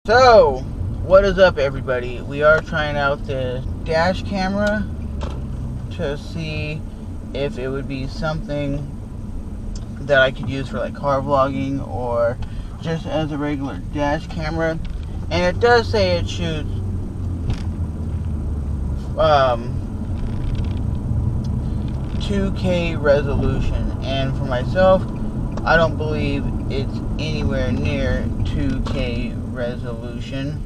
So, what is up everybody? We are trying out the dash camera to see if it would be something that I could use for like car vlogging or just as a regular dash camera. And it does say it shoots 2K resolution, and for myself, I don't believe it's anywhere near 2K resolution.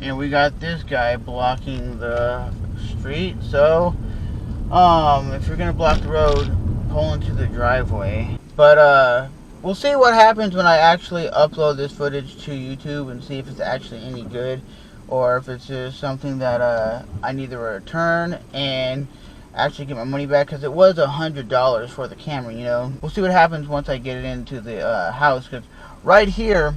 And we got this guy blocking the street, so if you're gonna block the road, pull into the driveway. But we'll see what happens when I actually upload this footage to YouTube and see if it's actually any good, or if it's just something that I need to return and actually get my money back, because it was $100 for the camera, you know. We'll see what happens once I get it into the house, because right here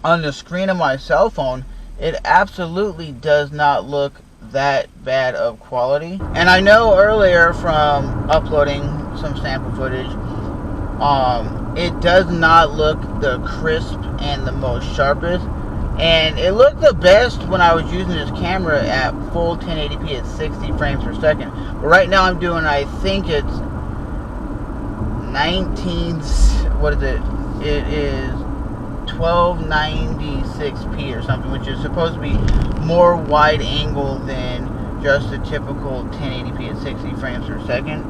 on the screen of my cell phone, it absolutely does not look that bad of quality. And I know earlier from uploading some sample footage, it does not look the crisp and the most sharpest. And it looked the best when I was using this camera at full 1080p at 60 frames per second. But right now I'm doing, I think it's 1296p or something, which is supposed to be more wide angle than just a typical 1080p at 60 frames per second.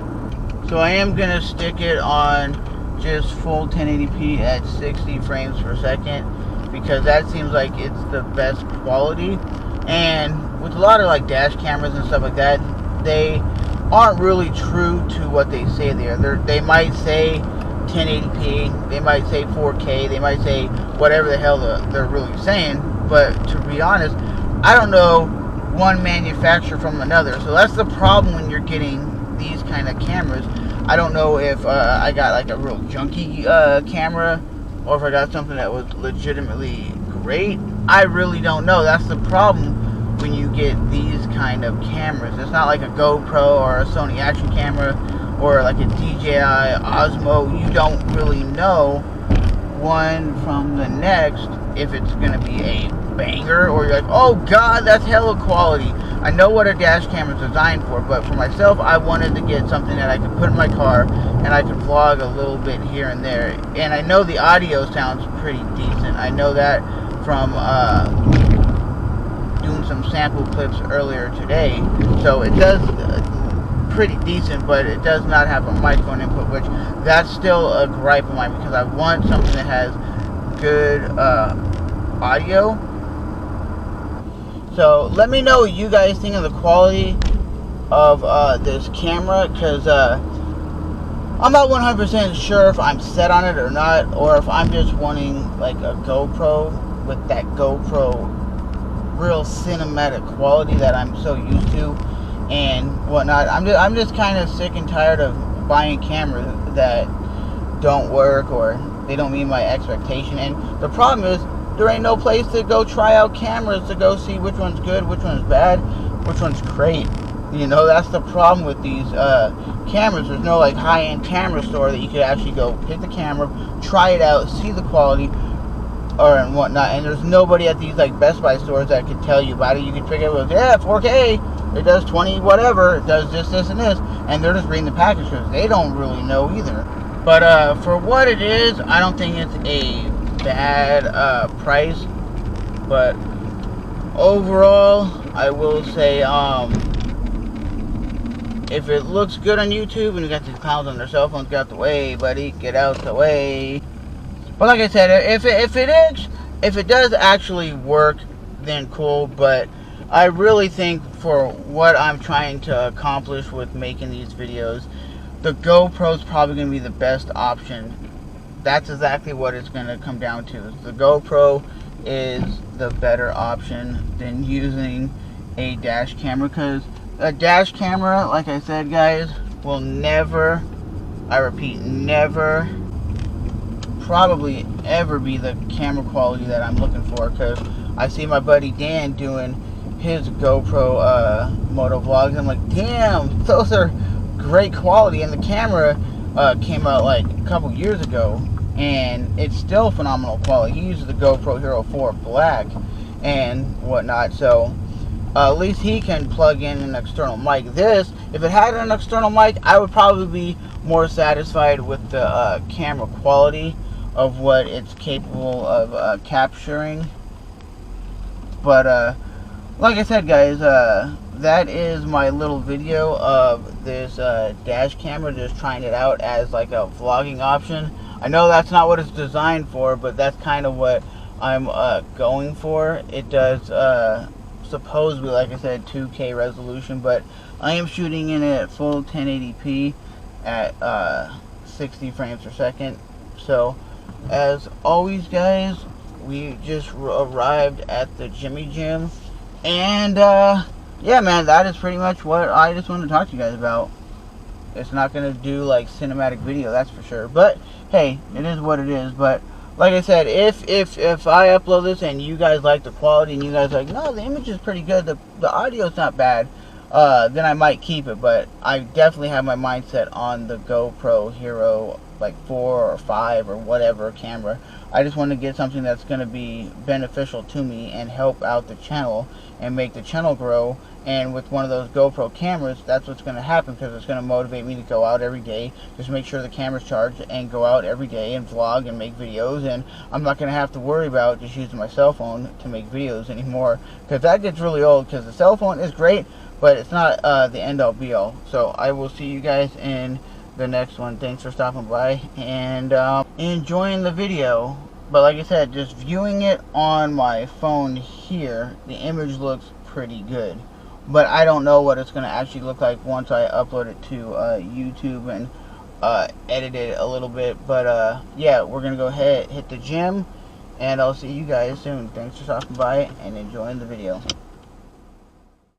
So I am going to stick it on just full 1080p at 60 frames per second, because that seems like it's the best quality. And with a lot of like dash cameras and stuff like that, they aren't really true to what they say they are. They might say 1080p, they might say 4K, they might say whatever the hell they're really saying. But to be honest, I don't know one manufacturer from another. So that's the problem when you're getting these kind of cameras. I don't know if I got like a real junky camera, or if I got something that was legitimately great. I really don't know. That's the problem when you get these kind of cameras. It's not like a GoPro or a Sony action camera or like a DJI Osmo. You don't really know one from the next if it's gonna be a banger, or you're like, oh god, that's hella quality. I know what a dash camera is designed for, but for myself, I wanted to get something that I could put in my car and I could vlog a little bit here and there. And I know the audio sounds pretty decent. I know that from doing some sample clips earlier today. So it does pretty decent, but it does not have a microphone input, which that's still a gripe of mine, because I want something that has good audio. So let me know what you guys think of the quality of this camera, because I'm not 100% sure if I'm set on it or not, or if I'm just wanting like a GoPro with that GoPro real cinematic quality that I'm so used to and whatnot. I'm just kind of sick and tired of buying cameras that don't work, or they don't meet my expectation. And the problem is, there ain't no place to go try out cameras to go see which one's good, which one's bad, which one's great. You know, that's the problem with these cameras. There's no like high-end camera store that you could actually go pick the camera, try it out, see the quality, or and whatnot. And there's nobody at these like Best Buy stores that could tell you about it. You could pick it up, yeah, 4K, it does 20 whatever, it does this, and this, and they're just reading the package because they don't really know either. But for what it is, I don't think it's a bad price. But overall, I will say, if it looks good on YouTube and you got these clowns on their cell phones, get out the way, buddy, get out the way. But like I said, if it does actually work, then cool. But I really think for what I'm trying to accomplish with making these videos, the GoPro is probably going to be the best option. That's exactly what it's going to come down to. The GoPro is the better option than using a dash camera, because a dash camera, like I said guys, will never, I repeat, never, probably ever be the camera quality that I'm looking for. Because I see my buddy Dan doing his GoPro moto vlogs. I'm like, damn, those are great quality. And the camera came out like a couple years ago, and it's still phenomenal quality. He uses the GoPro Hero 4 Black and whatnot, so at least he can plug in an external mic. This, if it had an external mic, I would probably be more satisfied with the camera quality of what it's capable of capturing. But like I said, guys, that is my little video of this dash camera, just trying it out as like a vlogging option. I know that's not what it's designed for, but that's kind of what I'm going for. It does supposedly, like I said, 2K resolution, but I am shooting in it at full 1080p at 60 frames per second. So as always, guys, we just arrived at the Jimmy Gym, and yeah, man, that is pretty much what I just wanted to talk to you guys about. It's not gonna do like cinematic video, that's for sure, but hey, it is what it is. But like I said, if I upload this and you guys like the quality and you guys are like, no, the image is pretty good, the audio's not bad, then I might keep it. But I definitely have my mindset on the GoPro Hero like 4 or 5 or whatever camera. I just want to get something that's going to be beneficial to me and help out the channel and make the channel grow. And with one of those GoPro cameras, that's what's going to happen, because it's going to motivate me to go out every day, just make sure the camera's charged and go out every day and vlog and make videos. And I'm not going to have to worry about just using my cell phone to make videos anymore, because that gets really old. Because the cell phone is great, but it's not the end-all be-all. So I will see you guys in the next one. Thanks for stopping by and enjoying the video. But like I said, just viewing it on my phone here, the image looks pretty good, but I don't know what it's going to actually look like once I upload it to YouTube and edit it a little bit. But yeah, we're going to go ahead, hit the gym, and I'll see you guys soon. Thanks for stopping by and enjoying the video.